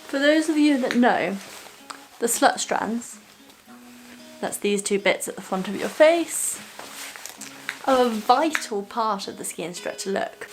For those of you that know, the slut strands, that's these two bits at the front of your face, are a vital part of the ski instructor look.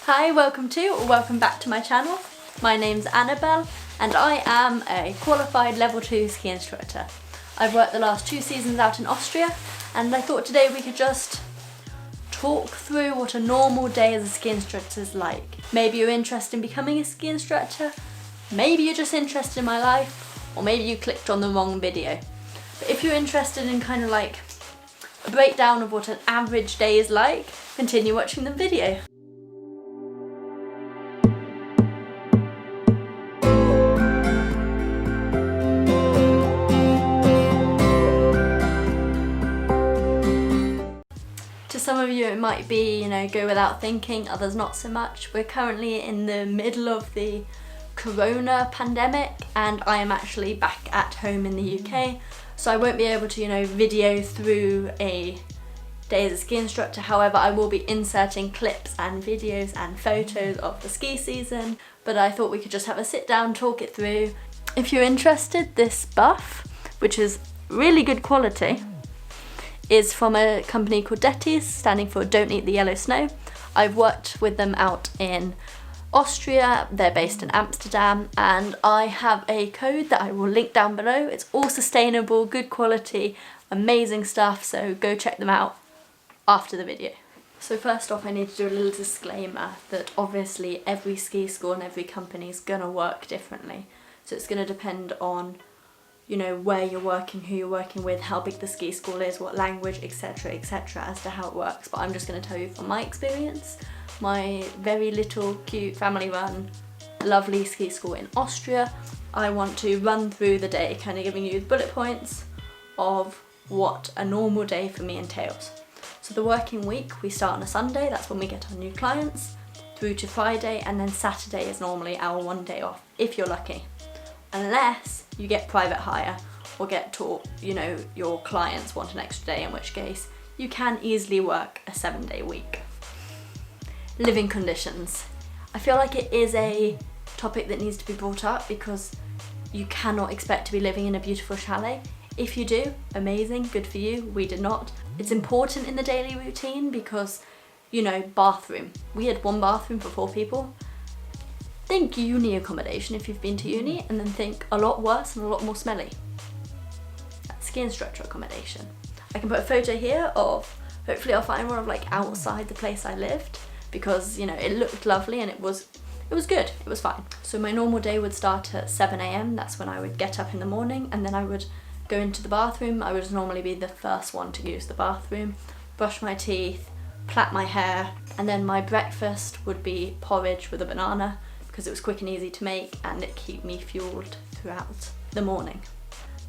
Hi, welcome back to my channel. My name's Annabelle and I am a qualified level 2 ski instructor. I've worked the last 2 seasons out in Austria and I thought today we could just talk through what a normal day as a ski instructor is like.Maybe you're interested in becoming a ski instructor, maybe you're just interested in my life, or maybe you clicked on the wrong video. But if you're interested in kind of like a breakdown of what an average day is like, continue watching the video. To some of you it might be, go without thinking, others not so much. We're currently in the middle of the corona pandemic and I am actually back at home in the UK, so I won't be able to, video through a day as a ski instructor. However, I will be inserting clips and videos and photos of the ski season, but I thought we could just have a sit down, talk it through. If you're interested, this buff, which is really good quality, is from a company called Detties, standing for Don't Eat the Yellow Snow. I've worked with them out in Austria, they're based in Amsterdam, and I have a code that I will link down below. It's all sustainable, good quality, amazing stuff, so go check them out after the video. So first off, I need to do a little disclaimer that obviously every ski school and every company is gonna work differently. So it's gonna depend on where you're working, who you're working with, how big the ski school is, what language, etc, as to how it works. But I'm just going to tell you from my experience, my very little cute family run lovely ski school in Austria. I want to run through the day, kind of giving you the bullet points of what a normal day for me entails. So the working week, we start on a Sunday, that's when we get our new clients, through to Friday, and then Saturday is normally our one day off, if you're lucky. Unless you get private hire or get taught, your clients want an extra day, in which case you can easily work a 7-day week. Living conditions. I feel like it is a topic that needs to be brought up because you cannot expect to be living in a beautiful chalet. If you do, amazing, good for you, we did not. It's important in the daily routine because, bathroom. We had 1 bathroom for 4 people. Think uni accommodation if you've been to uni, and then think a lot worse and a lot more smelly. That's ski instructor accommodation. I can put a photo here of, hopefully I'll find one of like outside the place I lived, because it looked lovely and it was good, it was fine. So my normal day would start at 7 AM, that's when I would get up in the morning, and then I would go into the bathroom. I would normally be the first one to use the bathroom, brush my teeth, plait my hair, and then my breakfast would be porridge with a banana, because it was quick and easy to make and it kept me fueled throughout the morning.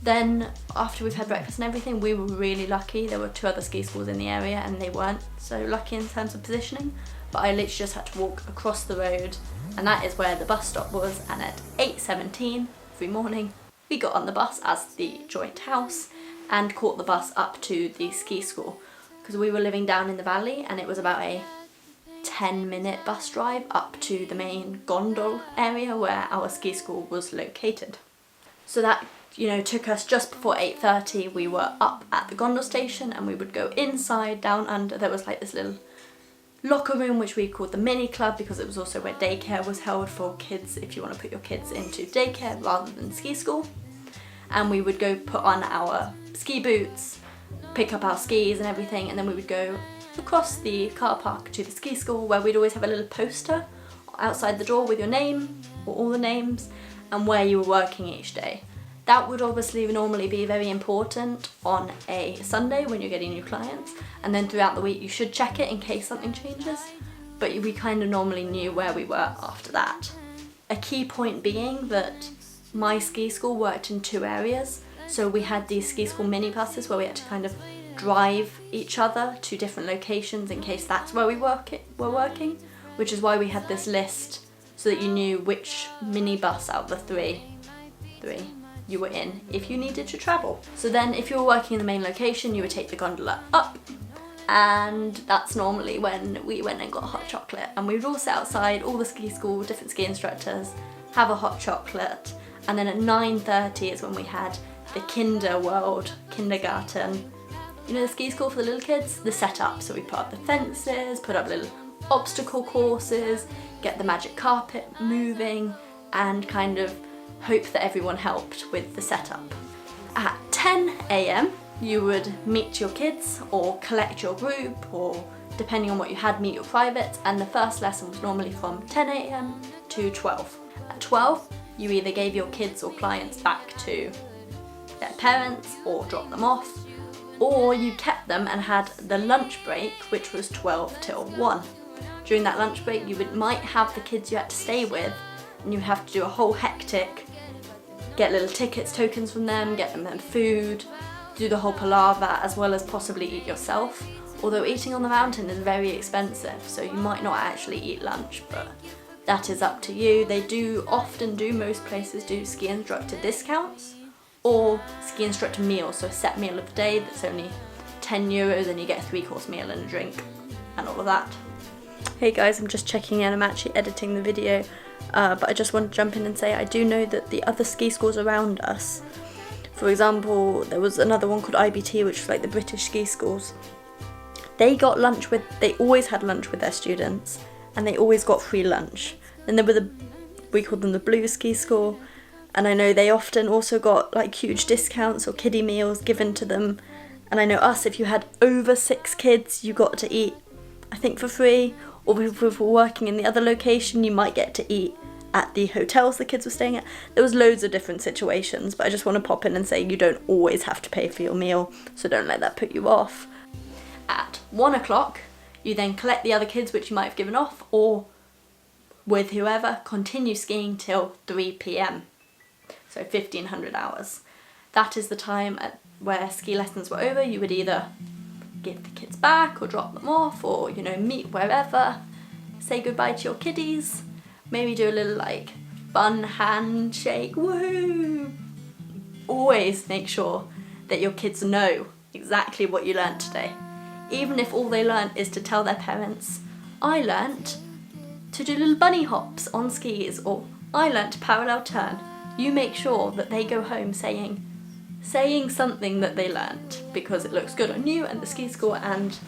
Then after we've had breakfast and everything, we were really lucky. There were 2 other ski schools in the area and they weren't so lucky in terms of positioning, but I literally just had to walk across the road and that is where the bus stop was, and at 8:17 every morning we got on the bus as the joint house and caught the bus up to the ski school, because we were living down in the valley and it was about a 10-minute bus drive up to the main gondol area where our ski school was located. So that, took us just before 8:30. We were up at the gondol station and we would go inside, down under. There was like this little locker room which we called the mini club, because it was also where daycare was held for kids, if you want to put your kids into daycare rather than ski school. And we would go put on our ski boots, pick up our skis and everything, and then we would go across the car park to the ski school, where we'd always have a little poster outside the door with your name or all the names and where you were working each day. That would obviously normally be very important on a Sunday when you're getting new clients, and then throughout the week you should check it in case something changes, but we kind of normally knew where we were after that. A key point being that my ski school worked in 2 areas, so we had these ski school minibuses where we had to kind of drive each other to different locations in case that's where we were working, which is why we had this list so that you knew which minibus out of the three you were in if you needed to travel. So then if you were working in the main location, you would take the gondola up, and that's normally when we went and got hot chocolate, and we would all sit outside, all the ski school, different ski instructors, have a hot chocolate, and then at 9:30 is when we had the kindergarten, you know, the ski school for the little kids, the setup. So we put up the fences, put up little obstacle courses, get the magic carpet moving, and kind of hope that everyone helped with the setup. At 10 a.m. you would meet your kids or collect your group, or depending on what you had, meet your privates, and the first lesson was normally from 10 a.m. to 12. At 12 you either gave your kids or clients back to their parents or dropped them off, or you kept them and had the lunch break, which was 12 till 1. During that lunch break you might have the kids you had to stay with, and you have to do a whole hectic, get little tickets, tokens from them, get them food, do the whole palaver, as well as possibly eat yourself. Although eating on the mountain is very expensive, so you might not actually eat lunch, but that is up to you. They most places do ski instructor discounts or ski instructor meals, so a set meal of the day that's only €10 and you get a 3-course meal and a drink and all of that. Hey guys, I'm just checking in, I'm actually editing the video, but I just want to jump in and say I do know that the other ski schools around us, for example, there was another one called IBT, which was like the British ski schools, they always had lunch with their students, and they always got free lunch. And there were we called them the Blue Ski School, and I know they often also got like huge discounts or kiddie meals given to them. And I know us, if you had over 6 kids, you got to eat, I think, for free, or if we were working in the other location, you might get to eat at the hotels the kids were staying at. There was loads of different situations, but I just want to pop in and say you don't always have to pay for your meal, so don't let that put you off. At 1 o'clock, you then collect the other kids which you might have given off, or with whoever, continue skiing till 3 p.m. So 1500 hours. That is the time where ski lessons were over. You would either give the kids back or drop them off, or, you know, meet wherever, say goodbye to your kiddies, maybe do a little like fun handshake, woohoo! Always make sure that your kids know exactly what you learnt today. Even if all they learnt is to tell their parents, I learnt to do little bunny hops on skis, or I learnt to parallel turn. You make sure that they go home saying something that they learnt, because it looks good on you and the ski school, and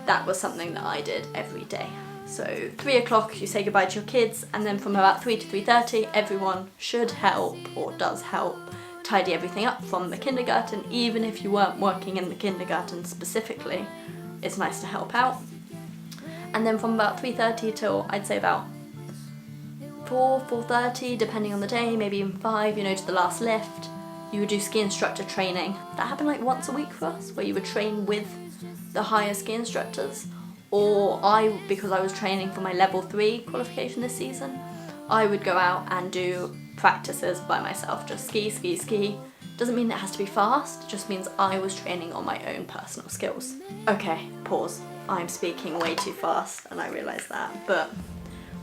that was something that I did every day. So 3 o'clock you say goodbye to your kids, and then from about 3 to 3:30 everyone should help, or does help, tidy everything up from the kindergarten. Even if you weren't working in the kindergarten specifically, it's nice to help out. And then from about 3:30 till I'd say about 4:30, depending on the day, maybe even 5, you know, to the last lift, you would do ski instructor training. That happened like once a week for us, where you would train with the higher ski instructors. Or because I was training for my level 3 qualification this season, I would go out and do practices by myself, just ski, ski, ski. Doesn't mean it has to be fast, just means I was training on my own personal skills. Okay, pause. I'm speaking way too fast, and I realise that, but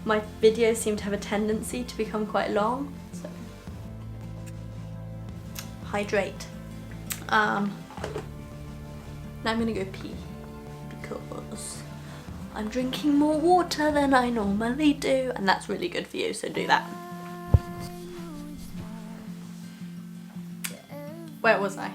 my videos seem to have a tendency to become quite long, so hydrate. Now I'm gonna go pee, because I'm drinking more water than I normally do, and that's really good for you, so do that. Where was I?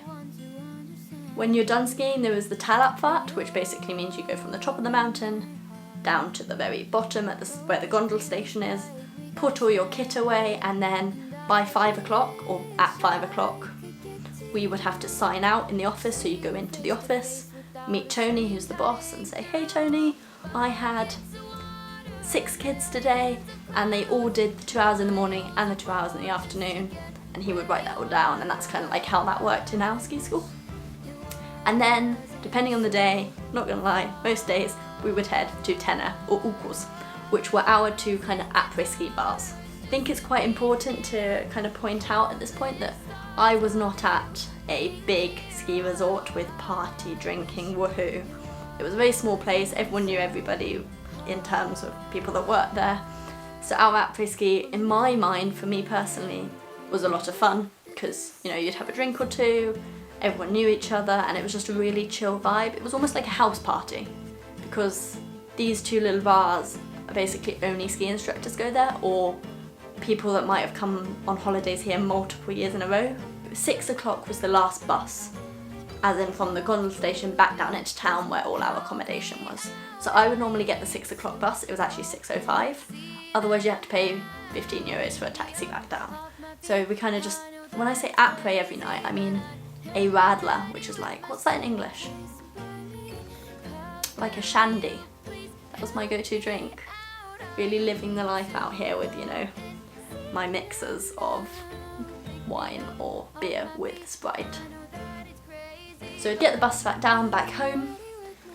When you're done skiing, there was the Talabfahrt, which basically means you go from the top of the mountain down to the very bottom at where the gondola station is, put all your kit away, and then by 5 o'clock, or at 5 o'clock, we would have to sign out in the office. So you go into the office, meet Tony, who's the boss, and say, hey Tony, I had 6 kids today, and they all did the 2 hours in the morning and the 2 hours in the afternoon, and he would write that all down, and that's kind of like how that worked in our ski school. And then, depending on the day, not gonna lie, most days we would head to Tenner or Ukos, which were our 2 kind of après-ski bars. I think it's quite important to kind of point out at this point that I was not at a big ski resort with party, drinking, woohoo. It was a very small place, everyone knew everybody in terms of people that worked there. So our après-ski, in my mind, for me personally, was a lot of fun, because, you know, you'd have a drink or 2, everyone knew each other, and it was just a really chill vibe. It was almost like a house party, because these two little bars are basically only ski instructors go there, or people that might have come on holidays here multiple years in a row. 6 o'clock was the last bus, as in from the gondola station back down into town where all our accommodation was. So I would normally get the 6 o'clock bus. It was actually 6:05. Otherwise you had to pay 15 euros for a taxi back down. So we kind of just, when I say après every night, I mean a radler, which is like, what's that in English? Like a shandy. That was my go-to drink. Really living the life out here with, you know, my mixers of wine or beer with Sprite. So I'd get the bus back down, back home,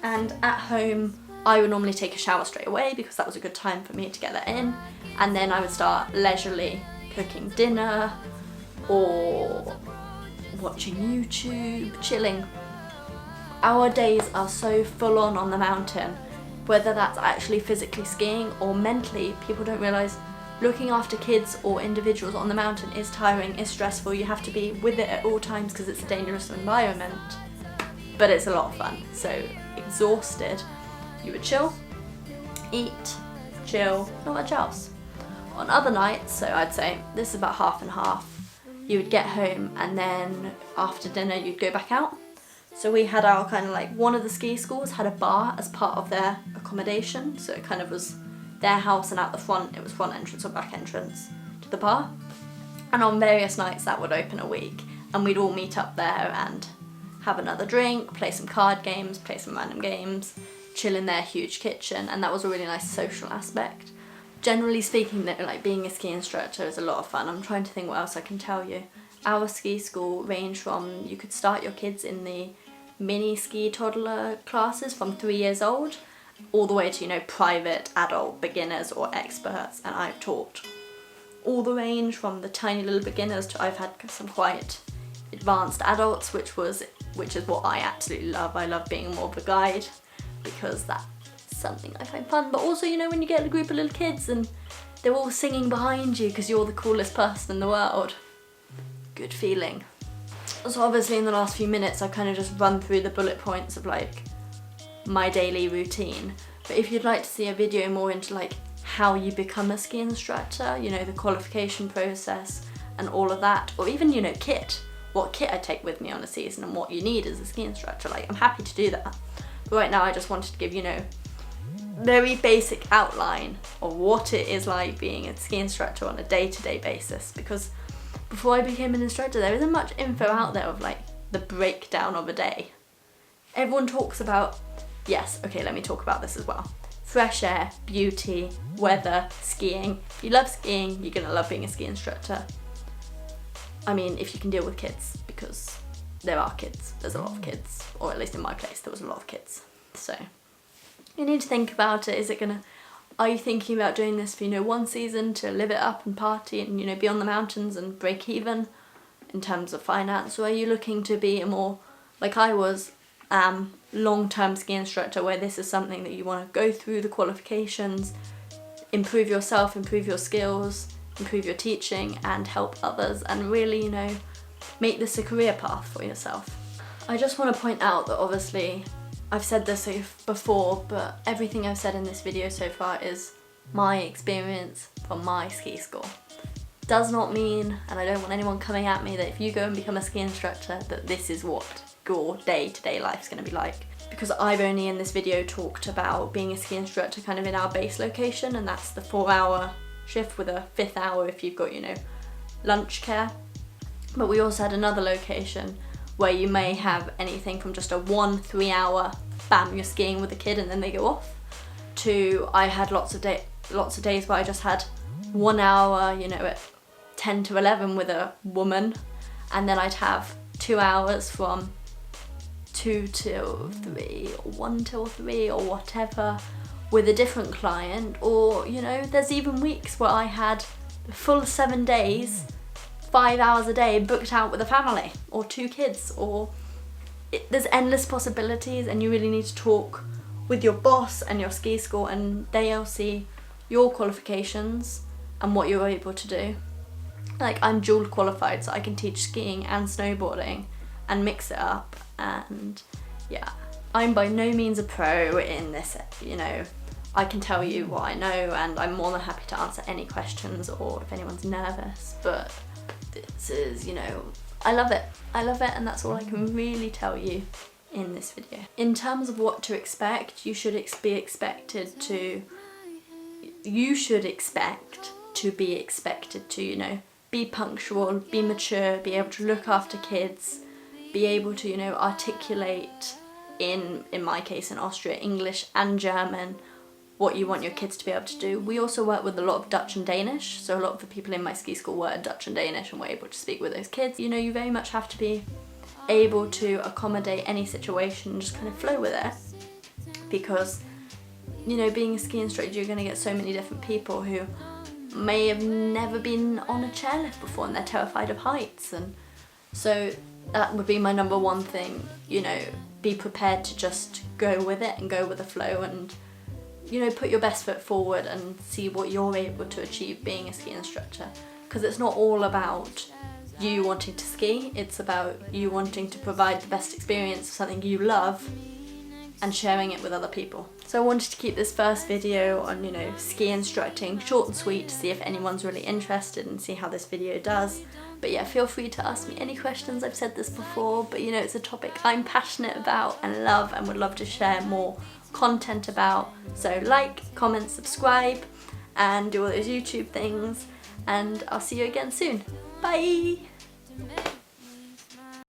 and at home I would normally take a shower straight away because that was a good time for me to get that in, and then I would start leisurely cooking dinner or watching YouTube, chilling. Our days are so full on the mountain, whether that's actually physically skiing or mentally. People don't realise looking after kids or individuals on the mountain is tiring, is stressful. You have to be with it at all times because it's a dangerous environment, but it's a lot of fun. So exhausted, you would chill, eat, chill, not much else. On other nights, so I'd say this is about half and half, you would get home and then after dinner you'd go back out. So we had our kind of like, one of the ski schools had a bar as part of their accommodation, so it kind of was their house, and out the front it was front entrance or back entrance to the bar. And on various nights that would open a week and we'd all meet up there and have another drink, play some card games, play some random games, chill in their huge kitchen, and that was a really nice social aspect. Generally speaking though, like being a ski instructor is a lot of fun. I'm trying to think what else I can tell you. Our ski school ranged from, you could start your kids in the mini ski toddler classes from 3 years old, all the way to, you know, private adult beginners or experts, and I've taught all the range from the tiny little beginners to I've had some quite advanced adults, which is what I absolutely love. I love being more of a guide because that's something I find fun, but also, you know, when you get a group of little kids and they're all singing behind you because you're the coolest person in the world. Good feeling. So obviously in the last few minutes I've kind of just run through the bullet points of like my daily routine, but if you'd like to see a video more into like how you become a ski instructor, you know, the qualification process and all of that, or even, you know, what kit I take with me on a season and what you need as a ski instructor, like I'm happy to do that. But right now I just wanted to give, you know, very basic outline of what it is like being a ski instructor on a day-to-day basis, because before I became an instructor there isn't much info out there of like the breakdown of a day. Everyone talks about, yes, okay, let me talk about this as well. Fresh air, beauty, weather, skiing. If you love skiing, you're gonna love being a ski instructor. I mean, if you can deal with kids, because there are kids, there's a lot of kids, or at least in my place there was a lot of kids. So you need to think about it. Are you thinking about doing this for, you know, one season to live it up and party and, you know, be on the mountains and break even in terms of finance, or are you looking to be a more, like I was, long-term ski instructor where this is something that you want to go through the qualifications, improve yourself, improve your skills, improve your teaching and help others, and really, you know, make this a career path for yourself. I just want to point out that obviously I've said this before, but everything I've said in this video so far is my experience from my ski school. Does not mean, and I don't want anyone coming at me, that if you go and become a ski instructor that this is what your day-to-day life is going to be like. Because I've only in this video talked about being a ski instructor kind of in our base location, and that's the 4-hour shift with a 5th hour if you've got, you know, lunch care. But we also had another location where you may have anything from just a 1-3 hour, bam, you're skiing with a kid and then they go off, to I had lots of days where I just had 1 hour, you know, at 10 to 11 with a woman, and then I'd have 2 hours from 2 till 3 or 1 till 3 or whatever with a different client. Or, you know, there's even weeks where I had the full 7 days, 5 hours a day booked out with a family or 2 kids, or there's endless possibilities, and you really need to talk with your boss and your ski school, and they'll see your qualifications and what you're able to do. Like, I'm dual qualified, so I can teach skiing and snowboarding, and mix it up. And yeah, I'm by no means a pro in this, you know, I can tell you what I know, and I'm more than happy to answer any questions or if anyone's nervous, but this is, you know, I love it, and that's all I can really tell you in this video. In terms of what to expect, you should expect to, you know, be punctual, be mature, be able to look after kids, be able to, you know, articulate in my case in Austria, English and German, what you want your kids to be able to do. We also work with a lot of Dutch and Danish, so a lot of the people in my ski school were Dutch and Danish and were able to speak with those kids. You know, you very much have to be able to accommodate any situation and just kind of flow with it, because, you know, being a ski instructor, you're going to get so many different people who may have never been on a chairlift before and they're terrified of heights, and so that would be my number one thing, you know, be prepared to just go with it and go with the flow, and, you know, put your best foot forward and see what you're able to achieve being a ski instructor, because it's not all about you wanting to ski, it's about you wanting to provide the best experience of something you love and sharing it with other people. So I wanted to keep this first video on, you know, ski instructing short and sweet to see if anyone's really interested and see how this video does. But yeah, feel free to ask me any questions. I've said this before, but you know, it's a topic I'm passionate about and love and would love to share more content about. So like, comment, subscribe, and do all those YouTube things, and I'll see you again soon. Bye!